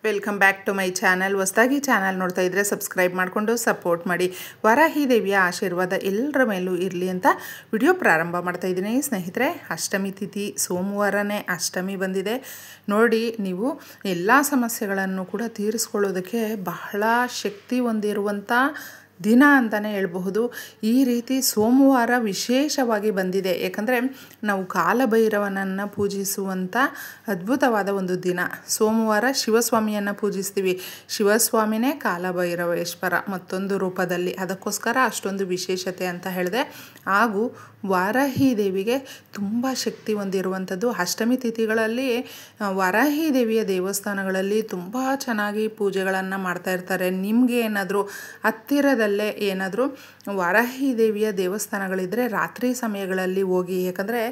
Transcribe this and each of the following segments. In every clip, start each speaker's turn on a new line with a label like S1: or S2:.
S1: Welcome back to my channel. ಹೊಸದಾಗಿ channel ನೋಡ್ತಾ ಇದ್ದರೆ ಸಬ್ಸ್ಕ್ರೈಬ್ ಮಾಡಿಕೊಂಡು ಸಪೋರ್ಟ್ ಮಾಡಿ. ವಾರಾಹಿ ದೇವಿಯ ಆಶೀರ್ವಾದ ಎಲ್ಲರ ಮೇಲೂ ಇರಲಿ ಅಂತ ವಿಡಿಯೋ ಪ್ರಾರಂಭ ಮಾಡ್ತಾ ಇದ್ದೀನಿ. ಸ್ನೇಹಿತರೆ, ಅಷ್ಟಮಿ ತಿಥಿ ಸೋಮವಾರನೇ ಅಷ್ಟಮಿ ಬಂದಿದೆ ನೋಡಿ. ನೀವು ಎಲ್ಲ ಸಮಸ್ಯೆಗಳನ್ನು ಕೂಡ ತೀರಿಸ್ಕೊಳ್ಳೋದಕ್ಕೆ ಬಹಳ ಶಕ್ತಿ ಹೊಂದಿರುವಂಥ ದಿನ ಅಂತಲೇ ಹೇಳ್ಬಹುದು. ಈ ರೀತಿ ಸೋಮವಾರ ವಿಶೇಷವಾಗಿ ಬಂದಿದೆ, ಯಾಕಂದರೆ ನಾವು ಕಾಲಭೈರವನನ್ನು ಪೂಜಿಸುವಂಥ ಅದ್ಭುತವಾದ ಒಂದು ದಿನ. ಸೋಮವಾರ ಶಿವಸ್ವಾಮಿಯನ್ನು ಪೂಜಿಸ್ತೀವಿ. ಶಿವಸ್ವಾಮಿನೇ ಕಾಲಭೈರವೇಶ್ವರ ಮತ್ತೊಂದು ರೂಪದಲ್ಲಿ, ಅದಕ್ಕೋಸ್ಕರ ಅಷ್ಟೊಂದು ವಿಶೇಷತೆ ಅಂತ ಹೇಳಿದೆ. ಹಾಗೂ ವಾರಾಹಿ ದೇವಿಗೆ ತುಂಬ ಶಕ್ತಿ ಹೊಂದಿರುವಂಥದ್ದು. ಅಷ್ಟಮಿ ತಿಥಿಗಳಲ್ಲಿ ವಾರಾಹಿ ದೇವಿಯ ದೇವಸ್ಥಾನಗಳಲ್ಲಿ ತುಂಬ ಚೆನ್ನಾಗಿ ಪೂಜೆಗಳನ್ನು ಮಾಡ್ತಾ ಇರ್ತಾರೆ. ನಿಮಗೆ ಏನಾದರೂ ಹತ್ತಿರದಲ್ಲೇ ಏನಾದರೂ ವಾರಾಹಿ ದೇವಿಯ ದೇವಸ್ಥಾನಗಳಿದ್ದರೆ ರಾತ್ರಿ ಸಮಯಗಳಲ್ಲಿ ಹೋಗಿ, ಯಾಕಂದರೆ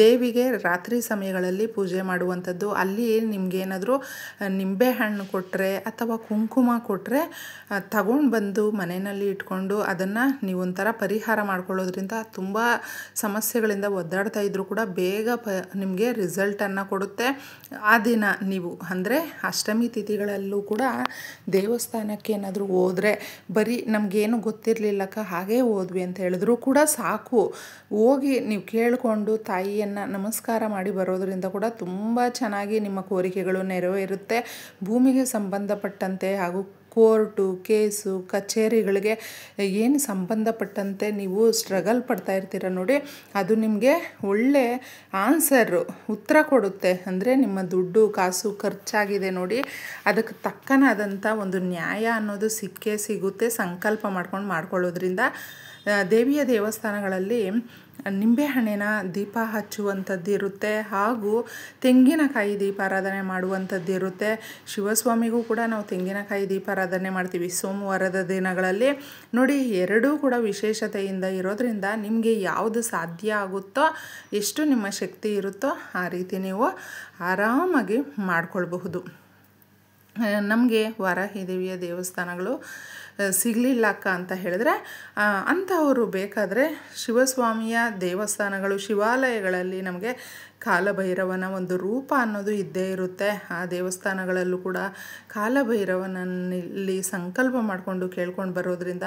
S1: ದೇವಿಗೆ ರಾತ್ರಿ ಸಮಯಗಳಲ್ಲಿ ಪೂಜೆ ಮಾಡುವಂಥದ್ದು. ಅಲ್ಲಿ ನಿಮಗೇನಾದರೂ ನಿಂಬೆಹಣ್ಣು ಕೊಟ್ಟರೆ ಅಥವಾ ಕುಂಕುಮ ಕೊಟ್ಟರೆ ತಗೊಂಡು ಬಂದು ಮನೆಯಲ್ಲಿ ಇಟ್ಕೊಂಡು ಅದನ್ನು ನೀವೊಂಥರ ಪರಿಹಾರ ಮಾಡ್ಕೊಳ್ಳೋದ್ರಿಂದ ತುಂಬ ಸಮಸ್ಯೆಗಳಿಂದ ಒದ್ದಾಡ್ತಾ ಇದ್ದರೂ ಕೂಡ ಬೇಗ ನಿಮಗೆ ರಿಸಲ್ಟನ್ನು ಕೊಡುತ್ತೆ. ಆ ದಿನ ನೀವು ಅಂದರೆ ಅಷ್ಟಮಿ ತಿಥಿಗಳಲ್ಲೂ ಕೂಡ ದೇವಸ್ಥಾನಕ್ಕೆ ಏನಾದರೂ ಹೋದರೆ, ಬರೀ ನಮಗೇನು ಗೊತ್ತಿರಲಿಲ್ಲಕ್ಕ ಹಾಗೇ ಹೋದ್ವಿ ಅಂತ ಹೇಳಿದ್ರು ಕೂಡ ಸಾಕು, ಹೋಗಿ ನೀವು ಕೇಳಿಕೊಂಡು ತಾಯಿಯನ್ನು ನಮಸ್ಕಾರ ಮಾಡಿ ಬರೋದರಿಂದ ಕೂಡ ತುಂಬ ಚೆನ್ನಾಗಿ ನಿಮ್ಮ ಕೋರಿಕೆಗಳು ನೆರವೇರುತ್ತೆ. ಭೂಮಿಗೆ ಸಂಬಂಧಪಟ್ಟಂತೆ ಹಾಗೂ ಕೋರ್ಟು ಕೇಸು ಕಚೇರಿಗಳಿಗೆ ಏನು ಸಂಬಂಧಪಟ್ಟಂತೆ ನೀವು ಸ್ಟ್ರಗಲ್ ಪಡ್ತಾ ಇರ್ತೀರ ನೋಡಿ, ಅದು ನಿಮಗೆ ಒಳ್ಳೆ ಆನ್ಸರು ಉತ್ತರ ಕೊಡುತ್ತೆ. ಅಂದರೆ ನಿಮ್ಮ ದುಡ್ಡು ಕಾಸು ಖರ್ಚಾಗಿದೆ ನೋಡಿ, ಅದಕ್ಕೆ ತಕ್ಕನಾದಂಥ ಒಂದು ನ್ಯಾಯ ಅನ್ನೋದು ಸಿಕ್ಕೇ ಸಿಗುತ್ತೆ. ಸಂಕಲ್ಪ ಮಾಡ್ಕೊಳ್ಳೋದ್ರಿಂದ ದೇವಿಯ ದೇವಸ್ಥಾನಗಳಲ್ಲಿ ನಿಂಬೆಹಣ್ಣಿನ ದೀಪ ಹಚ್ಚುವಂಥದ್ದು ಇರುತ್ತೆ, ಹಾಗೂ ತೆಂಗಿನಕಾಯಿ ದೀಪಾರಾಧನೆ ಮಾಡುವಂಥದ್ದು ಇರುತ್ತೆ. ಶಿವಸ್ವಾಮಿಗೂ ಕೂಡ ನಾವು ತೆಂಗಿನಕಾಯಿ ದೀಪಾರಾಧನೆ ಮಾಡ್ತೀವಿ ಸೋಮವಾರದ ದಿನಗಳಲ್ಲಿ ನೋಡಿ. ಎರಡೂ ಕೂಡ ವಿಶೇಷತೆಯಿಂದ ಇರೋದ್ರಿಂದ ನಿಮಗೆ ಯಾವುದು ಸಾಧ್ಯ ಆಗುತ್ತೋ, ಎಷ್ಟು ನಿಮ್ಮ ಶಕ್ತಿ ಇರುತ್ತೋ ಆ ರೀತಿ ನೀವು ಆರಾಮಾಗಿ ಮಾಡ್ಕೊಳ್ಬಹುದು. ನಮಗೆ ವಾರಾಹಿ ದೇವಿಯ ದೇವಸ್ಥಾನಗಳು ಸಿಗಲಿಲ್ಲ ಅಕ್ಕ ಅಂತ ಹೇಳಿದ್ರೆ, ಅಂಥವರು ಬೇಕಾದರೆ ಶಿವಸ್ವಾಮಿಯ ದೇವಸ್ಥಾನಗಳು ಶಿವಾಲಯಗಳಲ್ಲಿ ನಮಗೆ ಕಾಲಭೈರವನ ಒಂದು ರೂಪ ಅನ್ನೋದು ಇದ್ದೇ ಇರುತ್ತೆ. ಆ ದೇವಸ್ಥಾನಗಳಲ್ಲೂ ಕೂಡ ಕಾಲಭೈರವನಲ್ಲಿ ಸಂಕಲ್ಪ ಮಾಡಿಕೊಂಡು ಕೇಳ್ಕೊಂಡು ಬರೋದ್ರಿಂದ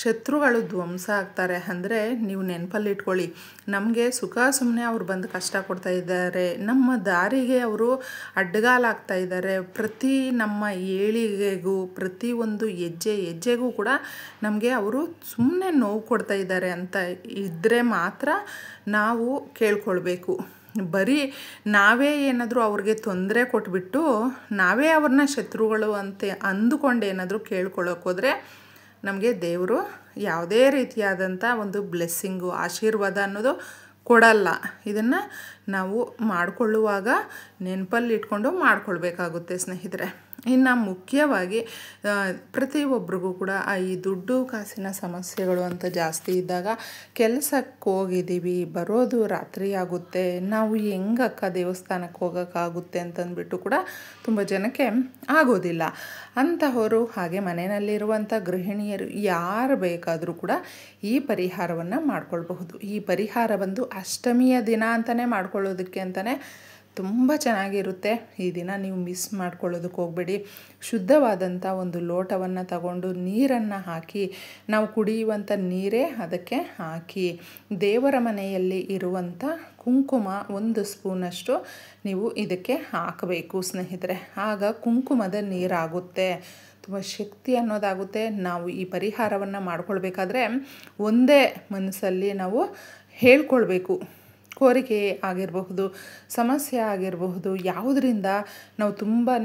S1: ಶತ್ರುಗಳು ಧ್ವಂಸ ಆಗ್ತಾರೆ. ಅಂದರೆ ನೀವು ನೆನಪಲ್ಲಿಟ್ಕೊಳ್ಳಿ, ನಮಗೆ ಸುಖ ಸುಮ್ಮನೆ ಅವ್ರು ಬಂದು ಕಷ್ಟ ಕೊಡ್ತಾ ಇದ್ದಾರೆ, ನಮ್ಮ ದಾರಿಗೆ ಅವರು ಅಡ್ಡಗಾಲಾಗ್ತಾ ಇದ್ದಾರೆ. ಪ್ರತಿ ನಮ್ಮ ಏಳಿಗೆಗೂ ಪ್ರತಿಯೊಂದು ಹೆಜ್ಜೆಗೂ ಕೂಡ ನಮಗೆ ಅವರು ಸುಮ್ಮನೆ ನೋವು ಕೊಡ್ತಾ ಇದ್ದಾರೆ ಅಂತ ಇದ್ದರೆ ಮಾತ್ರ ನಾವು ಕೇಳ್ಕೊಳ್ಬೇಕು. ಬರೀ ನಾವೇ ಏನಾದರೂ ಅವ್ರಿಗೆ ತೊಂದರೆ ಕೊಟ್ಬಿಟ್ಟು ನಾವೇ ಅವ್ರನ್ನ ಶತ್ರುಗಳು ಅಂತ ಅಂದುಕೊಂಡು ಏನಾದರೂ ಕೇಳ್ಕೊಳ್ಳೋಕ್ಕೋದ್ರೆ ನಮಗೆ ದೇವರು ಯಾವುದೇ ರೀತಿಯಾದಂಥ ಒಂದು ಬ್ಲೆಸ್ಸಿಂಗು ಆಶೀರ್ವಾದ ಅನ್ನೋದು ಕೊಡಲ್ಲ. ಇದನ್ನು ನಾವು ಮಾಡಿಕೊಳ್ಳುವಾಗ ನೆನಪಲ್ಲಿ ಇಟ್ಕೊಂಡು ಮಾಡ್ಕೊಳ್ಬೇಕಾಗುತ್ತೆ ಸ್ನೇಹಿತರೆ. ಇನ್ನು ಮುಖ್ಯವಾಗಿ ಪ್ರತಿಯೊಬ್ಬರಿಗೂ ಕೂಡ ಈ ದುಡ್ಡು ಕಾಸಿನ ಸಮಸ್ಯೆಗಳು ಅಂತ ಜಾಸ್ತಿ ಇದ್ದಾಗ, ಕೆಲಸಕ್ಕೆ ಹೋಗಿದ್ದೀವಿ ಬರೋದು ರಾತ್ರಿ ಆಗುತ್ತೆ, ನಾವು ಹೆಂಗಕ್ಕ ದೇವಸ್ಥಾನಕ್ಕೆ ಹೋಗೋಕ್ಕಾಗುತ್ತೆ ಅಂತಂದ್ಬಿಟ್ಟು ಕೂಡ ತುಂಬ ಜನಕ್ಕೆ ಆಗೋದಿಲ್ಲ. ಅಂತಹವರು ಹಾಗೆ ಮನೆಯಲ್ಲಿರುವಂಥ ಗೃಹಿಣಿಯರು ಯಾರು ಬೇಕಾದರೂ ಕೂಡ ಈ ಪರಿಹಾರವನ್ನು ಮಾಡ್ಕೊಳ್ಬಹುದು. ಈ ಪರಿಹಾರ ಬಂದು ಅಷ್ಟಮಿಯ ದಿನ ಅಂತಲೇ ಮಾಡ್ಕೊಳ್ಳೋದಕ್ಕೆ ಅಂತಲೇ ತುಂಬ ಚೆನ್ನಾಗಿರುತ್ತೆ. ಈ ದಿನ ನೀವು ಮಿಸ್ ಮಾಡ್ಕೊಳ್ಳೋದಕ್ಕೆ ಹೋಗಬೇಡಿ. ಶುದ್ಧವಾದಂಥ ಒಂದು ಲೋಟವನ್ನು ತಗೊಂಡು ನೀರನ್ನು ಹಾಕಿ, ನಾವು ಕುಡಿಯುವಂಥ ನೀರೇ ಅದಕ್ಕೆ ಹಾಕಿ, ದೇವರ ಮನೆಯಲ್ಲಿ ಇರುವಂಥ ಕುಂಕುಮ 1 ಸ್ಪೂನಷ್ಟು ನೀವು ಇದಕ್ಕೆ ಹಾಕಬೇಕು ಸ್ನೇಹಿತರೆ. ಆಗ ಕುಂಕುಮದ ನೀರಾಗುತ್ತೆ, ತುಂಬ ಶಕ್ತಿ ಅನ್ನೋದಾಗುತ್ತೆ. ನಾವು ಈ ಪರಿಹಾರವನ್ನು ಮಾಡ್ಕೊಳ್ಬೇಕಾದ್ರೆ ಒಂದೇ ಮನಸ್ಸಲ್ಲಿ ನಾವು ಹೇಳ್ಕೊಳ್ಬೇಕು. ಕೋರಿಕೆ ಆಗಿರಬಹುದು, ಸಮಸ್ಯೆ ಆಗಿರಬಹುದು, ಯಾವುದರಿಂದ ನಾವು ತುಂಬಾ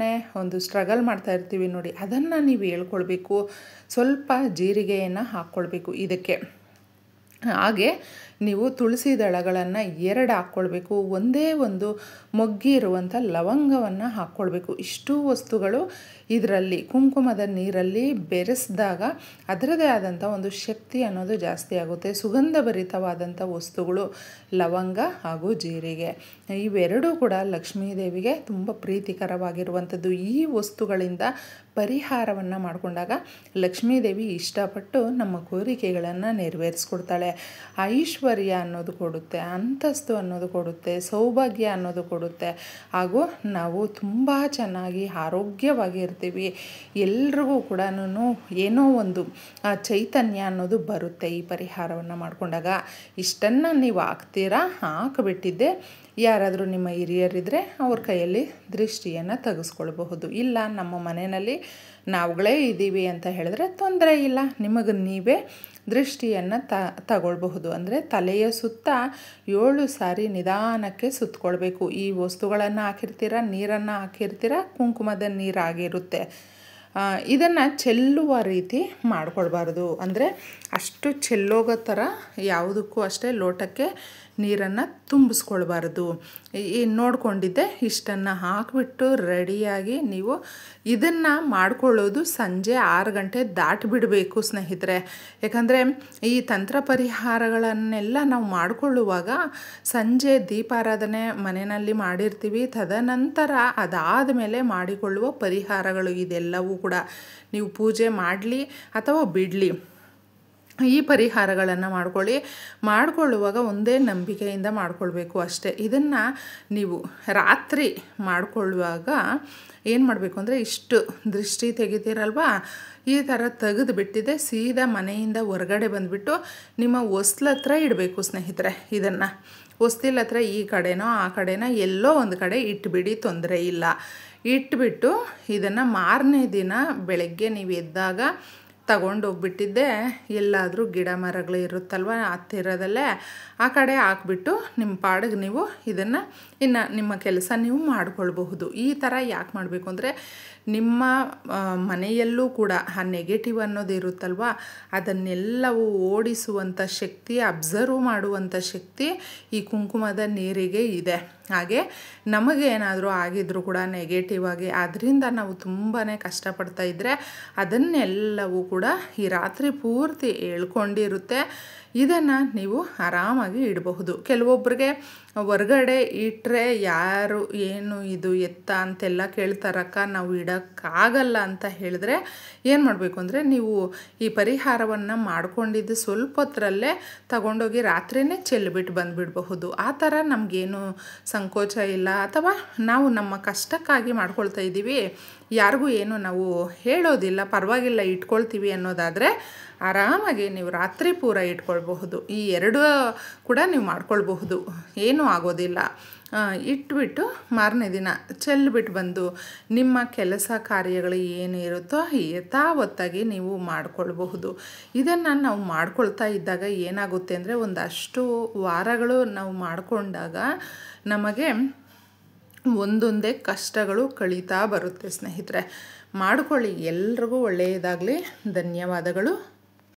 S1: ಒಂದು ಸ್ಟ್ರಗಲ್ ಮಾಡ್ತಾ ಇರ್ತೀವಿ ನೋಡಿ, ಅದನ್ನು ನೀವು ಹೇಳ್ಕೊಳ್ಬೇಕು. ಸ್ವಲ್ಪ ಜೀರಿಗೆಯನ್ನು ಹಾಕ್ಕೊಳ್ಬೇಕು ಇದಕ್ಕೆ. ಹಾಗೆ ನೀವು ತುಳಸಿ ದಳಗಳನ್ನು 2 ಹಾಕ್ಕೊಳ್ಬೇಕು. ಒಂದೇ ಒಂದು ಮೊಗ್ಗಿರುವಂಥ ಲವಂಗವನ್ನು ಹಾಕ್ಕೊಳ್ಬೇಕು. ಇಷ್ಟು ವಸ್ತುಗಳು ಇದರಲ್ಲಿ ಕುಂಕುಮದ ನೀರಲ್ಲಿ ಬೆರೆಸಿದಾಗ ಅದರದೇ ಆದಂಥ ಒಂದು ಶಕ್ತಿ ಅನ್ನೋದು ಜಾಸ್ತಿ ಆಗುತ್ತೆ. ಸುಗಂಧಭರಿತವಾದಂಥ ವಸ್ತುಗಳು ಲವಂಗ ಹಾಗೂ ಜೀರಿಗೆ, ಇವೆರಡೂ ಕೂಡ ಲಕ್ಷ್ಮೀ ದೇವಿಗೆ ತುಂಬ ಪ್ರೀತಿಕರವಾಗಿರುವಂಥದ್ದು. ಈ ವಸ್ತುಗಳಿಂದ ಪರಿಹಾರವನ್ನು ಮಾಡಿಕೊಂಡಾಗ ಲಕ್ಷ್ಮೀ ದೇವಿ ಇಷ್ಟಪಟ್ಟು ನಮ್ಮ ಕೋರಿಕೆಗಳನ್ನು ನೆರವೇರಿಸ್ಕೊಡ್ತಾಳೆ. ಐಶ್ವರ್ಯ ಐಶ್ವರ್ಯ ಅನ್ನೋದು ಕೊಡುತ್ತೆ, ಅಂತಸ್ತು ಅನ್ನೋದು ಕೊಡುತ್ತೆ, ಸೌಭಾಗ್ಯ ಅನ್ನೋದು ಕೊಡುತ್ತೆ. ಹಾಗೂ ನಾವು ತುಂಬ ಚೆನ್ನಾಗಿ ಆರೋಗ್ಯವಾಗಿ ಇರ್ತೀವಿ. ಎಲ್ರಿಗೂ ಕೂಡ ಏನೋ ಒಂದು ಚೈತನ್ಯ ಅನ್ನೋದು ಬರುತ್ತೆ ಈ ಪರಿಹಾರವನ್ನು ಮಾಡಿಕೊಂಡಾಗ. ಇಷ್ಟನ್ನು ನೀವು ಹಾಕಿಬಿಟ್ಟಿದ್ದೆ ಯಾರಾದರೂ ನಿಮ್ಮ ಹಿರಿಯರಿದ್ದರೆ ಅವ್ರ ಕೈಯಲ್ಲಿ ದೃಷ್ಟಿಯನ್ನು ತೆಗೆಸ್ಕೊಳ್ಬಹುದು. ಇಲ್ಲ ನಮ್ಮ ಮನೆಯಲ್ಲಿ ನಾವುಗಳೇ ಇದ್ದೀವಿ ಅಂತ ಹೇಳಿದ್ರೆ ತೊಂದರೆ ಇಲ್ಲ, ನಿಮಗೆ ನೀವೇ ದೃಷ್ಟಿಯನ್ನು ತಗೊಳ್ಬಹುದು. ಅಂದರೆ ತಲೆಯ ಸುತ್ತ 7 ಸಾರಿ ನಿಧಾನಕ್ಕೆ ಸುತ್ತಕೊಳ್ಬೇಕು. ಈ ವಸ್ತುಗಳನ್ನು ಹಾಕಿರ್ತೀರ, ನೀರನ್ನು ಹಾಕಿರ್ತೀರ, ಕುಂಕುಮದ ನೀರಾಗಿರುತ್ತೆ. ಇದನ್ನು ಚೆಲ್ಲುವ ರೀತಿ ಮಾಡ್ಕೊಳ್ಬಾರ್ದು. ಅಂದರೆ ಅಷ್ಟು ಚೆಲ್ಲೋಗೋ ಥರ ಯಾವುದಕ್ಕೂ ಅಷ್ಟೇ ಲೋಟಕ್ಕೆ ನೀರನ್ನು ತುಂಬಿಸ್ಕೊಳ್ಬಾರ್ದು. ನೋಡ್ಕೊಂಡಿದ್ದೆ ಇಷ್ಟನ್ನು ಹಾಕಿಬಿಟ್ಟು ರೆಡಿಯಾಗಿ ನೀವು ಇದನ್ನು ಮಾಡ್ಕೊಳ್ಳೋದು ಸಂಜೆ 6 ಗಂಟೆ ದಾಟಿಬಿಡಬೇಕು ಸ್ನೇಹಿತರೆ. ಯಾಕಂದರೆ ಈ ತಂತ್ರ ಪರಿಹಾರಗಳನ್ನೆಲ್ಲ ನಾವು ಮಾಡಿಕೊಳ್ಳುವಾಗ ಸಂಜೆ ದೀಪಾರಾಧನೆ ಮನೆಯಲ್ಲಿ ಮಾಡಿರ್ತೀವಿ. ತದನಂತರ ಅದಾದ ಮೇಲೆ ಮಾಡಿಕೊಳ್ಳುವ ಪರಿಹಾರಗಳು ಇದೆಲ್ಲವೂ ಕೂಡ ನೀವು ಪೂಜೆ ಮಾಡಲಿ ಅಥವಾ ಬಿಡಲಿ, ಈ ಪರಿಹಾರಗಳನ್ನು ಮಾಡಿಕೊಳ್ಳುವಾಗ ಒಂದೇ ನಂಬಿಕೆಯಿಂದ ಮಾಡಿಕೊಳ್ಬೇಕು ಅಷ್ಟೇ. ಇದನ್ನು ನೀವು ರಾತ್ರಿ ಮಾಡಿಕೊಳ್ಳುವಾಗ ಏನು ಮಾಡಬೇಕು ಅಂದರೆ ಇಷ್ಟು ದೃಷ್ಟಿ ತೆಗಿತೀರಲ್ವಾ, ಈ ಥರ ತೆಗೆದು ಬಿಟ್ಟಿದೆ ಸೀದಾ ಮನೆಯಿಂದ ಹೊರಗಡೆ ಬಂದುಬಿಟ್ಟು ನಿಮ್ಮ ಹೊಸ್ಲ ಹತ್ರ ಇಡಬೇಕು ಸ್ನೇಹಿತರೆ. ಇದನ್ನು ಹೊಸ್ತಿಲ ಹತ್ರ ಈ ಕಡೆನೋ ಆ ಕಡೆನೋ ಎಲ್ಲೋ ಒಂದು ಕಡೆ ಇಟ್ಬಿಡಿ, ತೊಂದರೆ ಇಲ್ಲ. ಇಟ್ಬಿಟ್ಟು ಇದನ್ನು ಮಾರನೇ ದಿನ ಬೆಳಗ್ಗೆ ನೀವು ಎದ್ದಾಗ ತಗೊಂಡೋಗ್ಬಿಟ್ಟಿದ್ದೆ ಎಲ್ಲಾದರೂ ಗಿಡ ಮರಗಳು ಇರುತ್ತಲ್ವ ಹತ್ತಿರದಲ್ಲೇ, ಆ ಕಡೆ ಹಾಕ್ಬಿಟ್ಟು ನಿಮ್ಮ ಪಾಡಿಗೆ ನೀವು ಇದನ್ನು ಇನ್ನು ನಿಮ್ಮ ಕೆಲಸ ನೀವು ಮಾಡಿಕೊಳ್ಬಹುದು. ಈ ಥರ ಯಾಕೆ ಮಾಡಬೇಕು ಅಂದರೆ ನಿಮ್ಮ ಮನೆಯಲ್ಲೂ ಕೂಡ ಆ ನೆಗೆಟಿವ್ ಅನ್ನೋದು ಇರುತ್ತಲ್ವ, ಅದನ್ನೆಲ್ಲವೂ ಓಡಿಸುವಂಥ ಶಕ್ತಿ, ಅಬ್ಸರ್ವ್ ಮಾಡುವಂಥ ಶಕ್ತಿ ಈ ಕುಂಕುಮದ ನೀರಿಗೆ ಇದೆ. ಹಾಗೆ ನಮಗೇನಾದರೂ ಆಗಿದ್ರೂ ಕೂಡ ನೆಗೆಟಿವ್ ಆಗಿ ಅದರಿಂದ ನಾವು ತುಂಬಾ ಕಷ್ಟಪಡ್ತಾ ಇದ್ದರೆ ಅದನ್ನೆಲ್ಲವೂ ಕೂಡ ಈ ರಾತ್ರಿ ಪೂರ್ತಿ ಹೇಳ್ಕೊಂಡಿರುತ್ತೆ. ಇದನ್ನು ನೀವು ಆರಾಮಾಗಿ ಇಡಬಹುದು. ಕೆಲವೊಬ್ಬರಿಗೆ ಹೊರ್ಗಡೆ ಇಟ್ಟರೆ ಯಾರು ಏನು ಇದು ಎತ್ತ ಅಂತೆಲ್ಲ ಕೇಳ್ತಾರಕ್ಕ, ನಾವು ಇಡೋಕ್ಕಾಗಲ್ಲ ಅಂತ ಹೇಳಿದ್ರೆ ಏನು ಮಾಡಬೇಕು ಅಂದರೆ ನೀವು ಈ ಪರಿಹಾರವನ್ನು ಮಾಡ್ಕೊಂಡಿದ್ದು ಸ್ವಲ್ಪ ಹೊತ್ತರಲ್ಲೇ ತಗೊಂಡೋಗಿ ರಾತ್ರಿಯೇ ಚೆಲ್ಲಿಬಿಟ್ಟು ಬಂದುಬಿಡಬಹುದು. ಆ ಥರ ನಮಗೇನು ಸಂಕೋಚ ಇಲ್ಲ. ಅಥವಾ ನಾವು ನಮ್ಮ ಕಷ್ಟಕ್ಕಾಗಿ ಮಾಡ್ಕೊಳ್ತಾ ಇದ್ದೀವಿ, ಯಾರಿಗೂ ಏನು ನಾವು ಹೇಳೋದಿಲ್ಲ, ಪರವಾಗಿಲ್ಲ ಇಟ್ಕೊಳ್ತೀವಿ ಅನ್ನೋದಾದರೆ ಆರಾಮಾಗಿ ನೀವು ರಾತ್ರಿ ಪೂರ ಇಟ್ಕೊಳ್ಬಹುದು. ಈ 2 ಕೂಡ ನೀವು ಮಾಡ್ಕೊಳ್ಬಹುದು, ಏನೂ ಆಗೋದಿಲ್ಲ. ಇಟ್ಬಿಟ್ಟು ಮಾರನೇ ದಿನ ಚೆಲ್ಲಿಬಿಟ್ಟು ಬಂದು ನಿಮ್ಮ ಕೆಲಸ ಕಾರ್ಯಗಳು ಏನು ಇರುತ್ತೋ ಯಥಾವತ್ತಾಗಿ ನೀವು ಮಾಡಿಕೊಳ್ಬಹುದು. ಇದನ್ನು ನಾವು ಮಾಡ್ಕೊಳ್ತಾ ಇದ್ದಾಗ ಏನಾಗುತ್ತೆ ಅಂದರೆ ಒಂದಷ್ಟು ವಾರಗಳು ನಾವು ಮಾಡಿಕೊಂಡಾಗ ನಮಗೆ ಒಂದೊಂದೇ ಕಷ್ಟಗಳು ಕಳೀತಾ ಬರುತ್ತೆ ಸ್ನೇಹಿತರೆ. ಮಾಡಿಕೊಳ್ಳಿ. ಎಲ್ರಿಗೂ ಒಳ್ಳೆಯದಾಗಲಿ. ಧನ್ಯವಾದಗಳು.